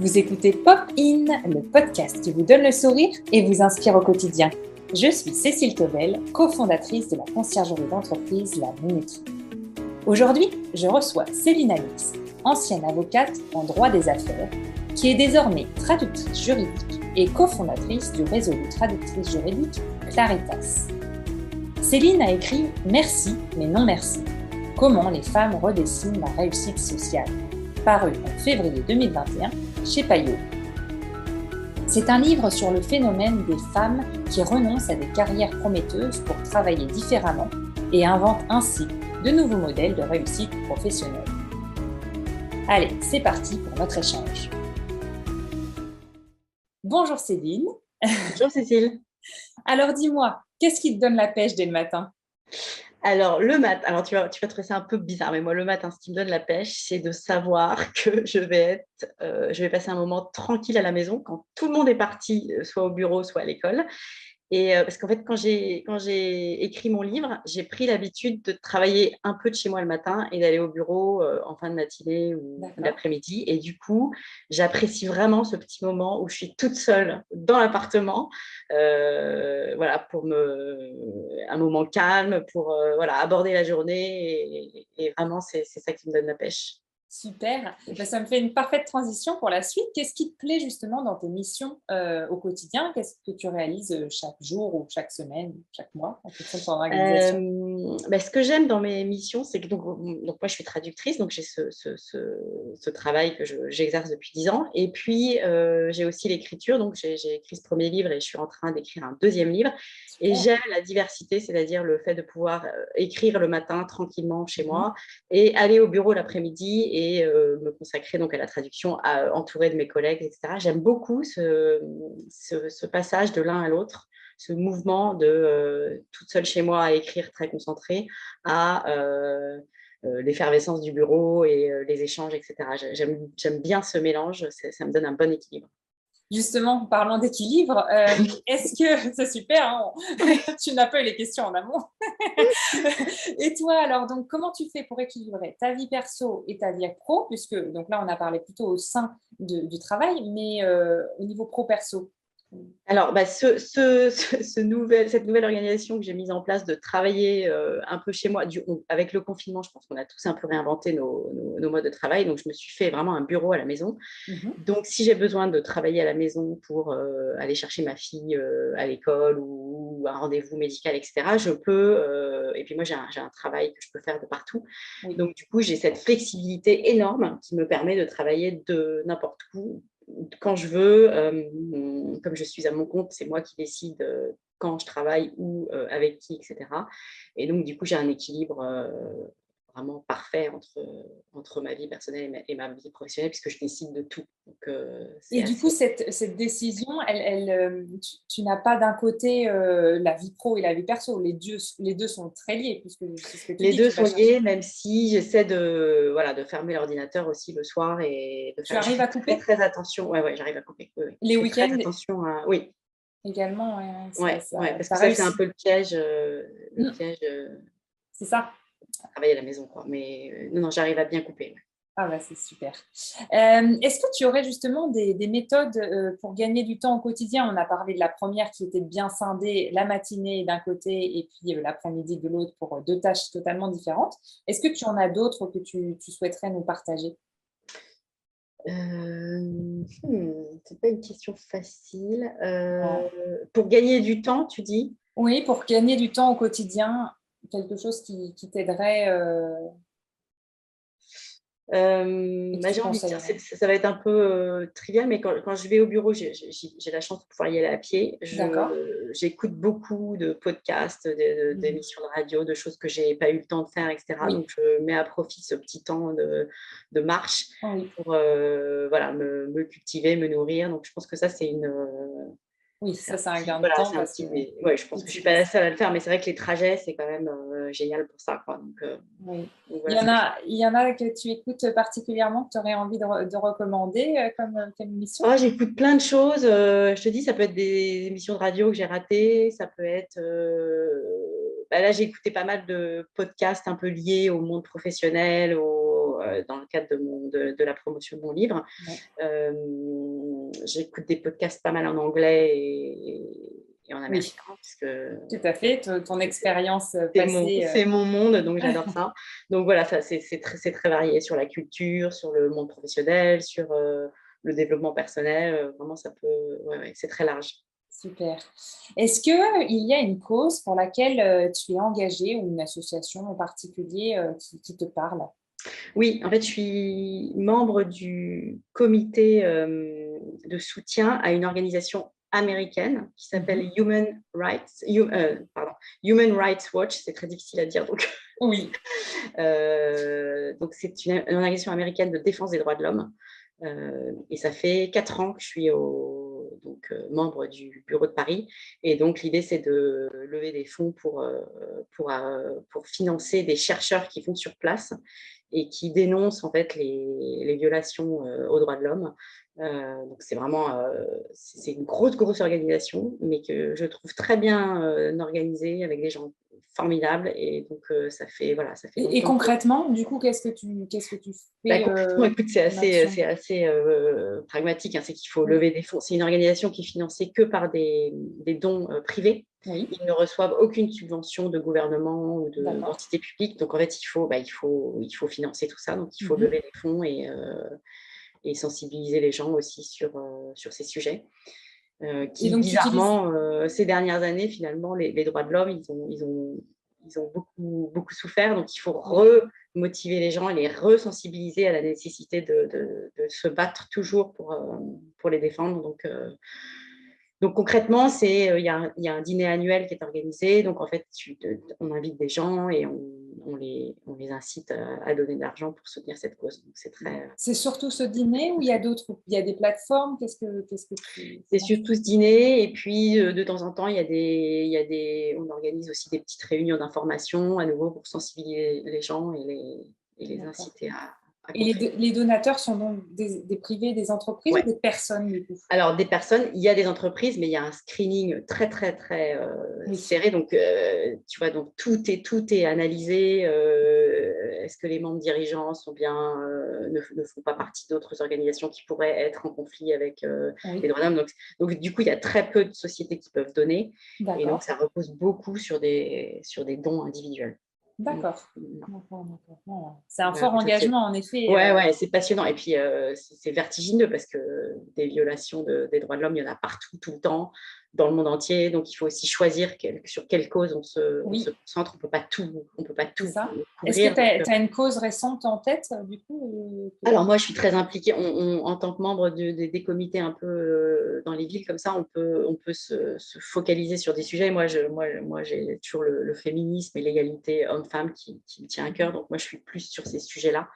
Vous écoutez Pop In, le podcast qui vous donne le sourire et vous inspire au quotidien. Je suis Cécile Tobel, cofondatrice de la conciergerie d'entreprise La Minuterie. Aujourd'hui, je reçois Céline Alix, ancienne avocate en droit des affaires, qui est désormais traductrice juridique et cofondatrice du réseau de traductrices juridiques Claritas. Céline a écrit « Merci, mais non merci. Comment les femmes redessinent la réussite sociale », paru en février 2021 chez Payot. C'est un livre sur le phénomène des femmes qui renoncent à des carrières prometteuses pour travailler différemment et inventent ainsi de nouveaux modèles de réussite professionnelle. Allez, c'est parti pour notre échange. Bonjour Céline. Bonjour Cécile. Alors dis-moi, qu'est-ce qui te donne la pêche dès le matin ? Alors, le matin, tu vas trouver ça un peu bizarre, mais moi, le matin, ce qui me donne la pêche, c'est de savoir que je vais passer un moment tranquille à la maison quand tout le monde est parti, soit au bureau, soit à l'école. Et parce qu'en fait, quand j'ai écrit mon livre, j'ai pris l'habitude de travailler un peu de chez moi le matin et d'aller au bureau en fin de matinée ou l'après-midi. Et du coup, j'apprécie vraiment ce petit moment où je suis toute seule dans l'appartement, pour un moment calme, pour aborder la journée. Et vraiment, c'est ça qui me donne la pêche. Super, ça me fait une parfaite transition pour la suite. Qu'est-ce qui te plaît justement dans tes missions au quotidien ? Qu'est-ce que tu réalises chaque jour ou chaque semaine, chaque mois, en fonction de ton organisation ? Ce que j'aime dans mes missions, c'est que donc moi, je suis traductrice, donc j'ai ce travail que j'exerce depuis 10 ans. Et puis, j'ai aussi l'écriture, donc j'ai écrit ce premier livre et je suis en train d'écrire un deuxième livre. Et j'aime la diversité, c'est-à-dire le fait de pouvoir écrire le matin tranquillement chez moi et aller au bureau l'après-midi et me consacrer donc à la traduction, entourée de mes collègues, etc. J'aime beaucoup ce passage de l'un à l'autre, ce mouvement de toute seule chez moi à écrire très concentrée à l'effervescence du bureau et les échanges, etc. J'aime bien ce mélange, ça me donne un bon équilibre. Justement, parlant d'équilibre, est-ce que c'est super, hein, tu n'as pas eu les questions en amont. Et toi, alors, donc, comment tu fais pour équilibrer ta vie perso et ta vie pro, puisque donc là, on a parlé plutôt au sein du travail, mais au niveau pro-perso? Alors, cette nouvelle organisation que j'ai mise en place de travailler un peu chez moi, avec le confinement, je pense qu'on a tous un peu réinventé nos modes de travail. Donc, je me suis fait vraiment un bureau à la maison. Donc, si j'ai besoin de travailler à la maison pour aller chercher ma fille à l'école ou un rendez-vous médical, etc., je peux. Et puis, moi, j'ai un travail que je peux faire de partout. Oui. Donc, du coup, j'ai cette flexibilité énorme qui me permet de travailler de n'importe où, quand je veux. Comme je suis à mon compte, c'est moi qui décide quand je travaille, où, avec qui, etc. Et donc, du coup, j'ai un équilibre vraiment parfait entre ma vie personnelle et ma vie professionnelle, puisque je décide de tout. Donc, et du coup, cette décision, tu n'as pas d'un côté la vie pro et la vie perso. Les deux sont très liés, puisque c'est ce que tu dis. Les deux sont liés, même si j'essaie de fermer l'ordinateur aussi le soir et de faire. Tu arrives à couper ? Très attention. Ouais, j'arrive à couper. Oui. Les week-ends attention à. Oui. Également, parce que ça, c'est un peu le piège. C'est ça. Travailler à la maison, quoi. Mais non, j'arrive à bien couper. Ouais. Ah bah c'est super. Est-ce que tu aurais justement des méthodes pour gagner du temps au quotidien ? On a parlé de la première qui était de bien scinder la matinée d'un côté et puis l'après-midi de l'autre pour deux tâches totalement différentes. Est-ce que tu en as d'autres que tu souhaiterais nous partager ? C'est pas une question facile. Pour gagner du temps, tu dis ? Oui, pour gagner du temps au quotidien, quelque chose qui t'aiderait. J'ai envie de dire, ça va être un peu trivial, mais quand je vais au bureau, j'ai la chance de pouvoir y aller à pied. J'écoute beaucoup de podcasts, d'émissions de radio, de choses que je n'ai pas eu le temps de faire, etc. Oui. Donc, je mets à profit ce petit temps de marche pour me cultiver, me nourrir. Donc, je pense que ça, c'est une... Oui, ça, c'est un gain de temps. Je pense que je ne suis pas la seule à le faire, mais c'est vrai que les trajets, c'est quand même génial pour ça, quoi. Donc, oui. Donc voilà, il y en a que tu écoutes particulièrement, que tu aurais envie de recommander comme émission ? J'écoute plein de choses. Je te dis, ça peut être des émissions de radio que j'ai ratées. Ça peut être... là, j'ai écouté pas mal de podcasts un peu liés au monde professionnel, dans le cadre de la promotion de mon livre. Ouais. J'écoute des podcasts pas mal en anglais et en Oui, américain, puisque tout à fait. Ton expérience passée. c'est mon monde, donc j'adore ça. Donc voilà, c'est très varié sur la culture, sur le monde professionnel, sur le développement personnel. Vraiment, ça peut, ouais, c'est très large. Super. Est-ce qu'il y a une cause pour laquelle tu es engagée ou une association en particulier qui te parle? Oui, en fait, je suis membre du comité de soutien à une organisation américaine qui s'appelle Mhm. Human Rights Watch. C'est très difficile à dire, donc Oui. donc c'est une organisation américaine de défense des droits de l'homme. Et ça fait 4 ans que je suis membre du bureau de Paris. Et donc, l'idée, c'est de lever des fonds pour financer des chercheurs qui vont sur place et qui dénoncent en fait les violations aux droits de l'homme. Donc, c'est vraiment c'est une grosse organisation, mais que je trouve très bien organisée avec des gens formidables. Et donc, ça fait Et longtemps que concrètement, du coup, qu'est-ce que tu bah, fais concrètement, écoute, comme action? c'est assez pragmatique, hein, c'est qu'il faut lever des fonds. C'est une organisation qui est financée que par des dons privés. Oui, Ils ne reçoivent aucune subvention de gouvernement ou d'accord. d'entité publique. Donc, en fait, il faut financer tout ça. Donc, il faut Mhm. lever des fonds et sensibiliser les gens aussi sur ces sujets. Et Qui, donc, tu utilises. bizarrement, ces dernières années, finalement, les droits de l'homme, ils ont beaucoup souffert. Donc, il faut Oui. remotiver les gens et les resensibiliser à la nécessité de se battre toujours pour les défendre. Donc concrètement, il y a un dîner annuel qui est organisé. Donc, en fait, on invite des gens et on les incite à donner de l'argent pour soutenir cette cause. Donc, c'est très, C'est surtout ce dîner ou il y a d'autres, il y a des plateformes? Qu'est-ce que tu. c'est surtout ce dîner. Et puis, de temps en temps, on organise aussi des petites réunions d'information, à nouveau, pour sensibiliser les gens et les D'accord. inciter à Et contribuer. les donateurs sont donc des privés, des entreprises ou Ouais. des personnes, du coup? Alors, des personnes, il y a des entreprises, mais il y a un screening très Oui, serré. Donc, tu vois, donc tout est analysé. Est-ce que les membres dirigeants ne font pas partie d'autres organisations qui pourraient être en conflit avec les oui, droits de l'homme. Donc, du coup, il y a très peu de sociétés qui peuvent donner. Et donc, d'accord. ça repose beaucoup sur des dons individuels. Donc, D'accord. non. D'accord, d'accord. Voilà. C'est un Voilà, fort comme ça, engagement, en effet. ouais, c'est passionnant. Et puis, c'est vertigineux parce que des violations des droits de l'homme, il y en a partout, tout le temps, dans le monde entier. Donc, il faut aussi choisir sur quelle cause on se Oui, concentre. On peut pas c'est tout ça. Est-ce que couvrir. tu Donc, as une cause récente en tête, du coup alors, moi, je suis très impliquée. En tant que membre des comités un peu dans les villes comme ça, on peut se focaliser sur des sujets. Moi, j'ai toujours le féminisme et l'égalité homme-femme qui me tient à cœur. Donc, moi, je suis plus sur ces sujets-là.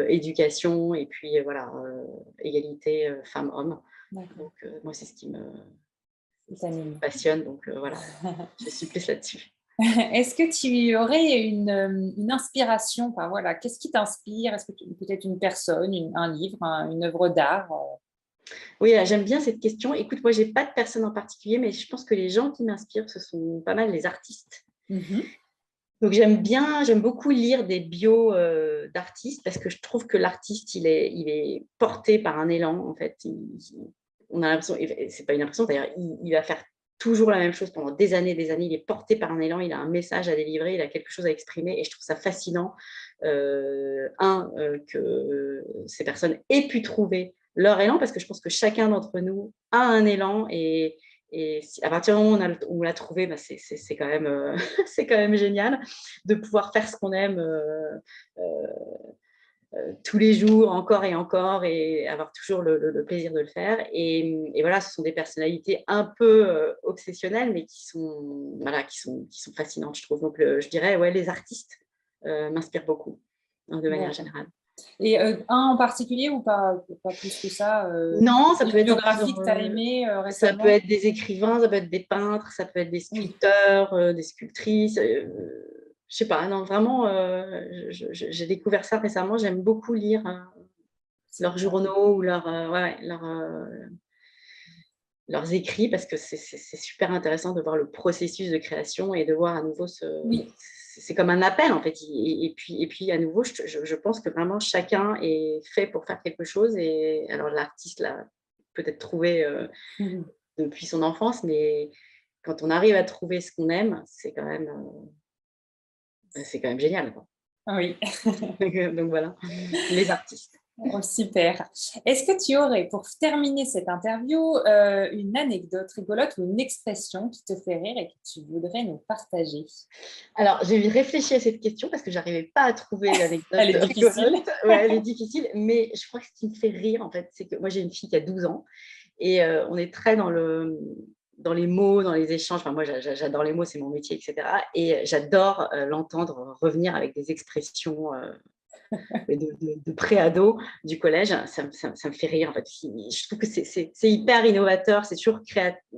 Éducation et puis voilà, égalité femmes-hommes. D'accord, Donc, moi, c'est ce qui me t'animes. passionne. Donc, voilà, je suis plus là-dessus. Est-ce que tu aurais une inspiration? Enfin, voilà, qu'est-ce qui t'inspire? Est-ce que peut-être une personne, un livre, une œuvre d'art? Oui, j'aime bien cette question. Écoute, moi, j'ai pas de personne en particulier, mais je pense que les gens qui m'inspirent, ce sont pas mal les artistes. Mhm. Donc, j'aime beaucoup lire des bios d'artistes parce que je trouve que l'artiste, il est porté par un élan, en fait. On a l'impression, et c'est pas une impression d'ailleurs, il va faire toujours la même chose pendant des années. Il est porté par un élan, il a un message à délivrer, il a quelque chose à exprimer et je trouve ça fascinant. Que ces personnes aient pu trouver leur élan parce que je pense que chacun d'entre nous a un élan et à partir du moment où on l'a trouvé, bah c'est quand même, c'est quand même génial de pouvoir faire ce qu'on aime euh, tous les jours, encore et avoir toujours le plaisir de le faire. Et voilà, ce sont des personnalités un peu obsessionnelles, mais voilà, qui sont fascinantes, je trouve. Donc, je dirais, ouais, les artistes m'inspirent beaucoup, hein, de manière D'accord. générale. Et un en particulier ou pas plus que ça? Non, ça peut Une être en biographie plusieurs. que tu as aimée Ça peut récemment? être des écrivains, ça peut être des peintres, ça peut être des Oui, sculpteurs, des sculptrices. Je sais pas, non, vraiment, j'ai découvert ça récemment. J'aime beaucoup lire c'est leurs bien. journaux ou leurs écrits parce que c'est super intéressant de voir le processus de création et de voir à nouveau Oui, c'est comme un appel, en fait. Et puis à nouveau, je pense que vraiment chacun est fait pour faire quelque chose. Et alors, l'artiste l'a peut-être trouvé depuis son enfance, mais quand on arrive à trouver ce qu'on aime, c'est quand même génial, quoi. Oui. Donc voilà, les artistes. Oh, super. Est-ce que tu aurais, pour terminer cette interview, une anecdote rigolote ou une expression qui te fait rire et que tu voudrais nous partager? Alors, j'ai réfléchi à cette question parce que je n'arrivais pas à trouver l'anecdote Elle est difficile. rigolote. Ouais, elle est difficile, mais je crois que ce qui me fait rire, en fait, c'est que moi, j'ai une fille qui a 12 ans et on est très dans les mots, dans les échanges. Enfin, moi, j'adore les mots, c'est mon métier, etc. Et j'adore l'entendre revenir avec des expressions de pré-ado du collège. Ça me fait rire, en fait. Je trouve que c'est hyper innovateur, c'est toujours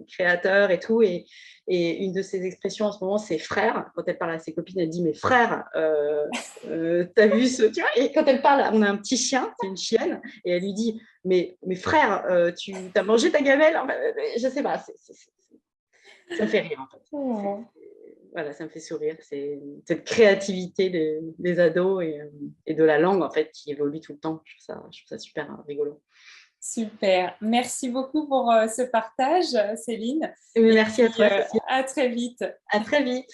créateur et tout. Et une de ses expressions en ce moment, c'est frère. Quand elle parle à ses copines, elle dit mais frère, t'as vu ce. Tu vois, et quand elle parle, on a un petit chien, c'est une chienne, et elle lui dit mais frère, tu as mangé ta gamelle. Enfin, je sais pas, ça me fait rire, en fait. Oh. Voilà, ça me fait sourire. C'est cette créativité des ados et de la langue, en fait, qui évolue tout le temps. Je trouve ça super rigolo. Super. Merci beaucoup pour ce partage, Céline. Merci à toi, Cécile. À très vite. À très vite.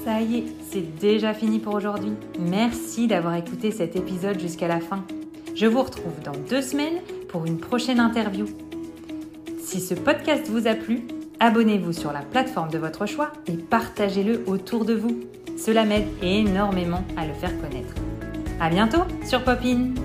Ça y est, c'est déjà fini pour aujourd'hui. Merci d'avoir écouté cet épisode jusqu'à la fin. Je vous retrouve dans 2 semaines pour une prochaine interview. Si ce podcast vous a plu, abonnez-vous sur la plateforme de votre choix et partagez-le autour de vous. Cela m'aide énormément à le faire connaître. À bientôt sur Pop In!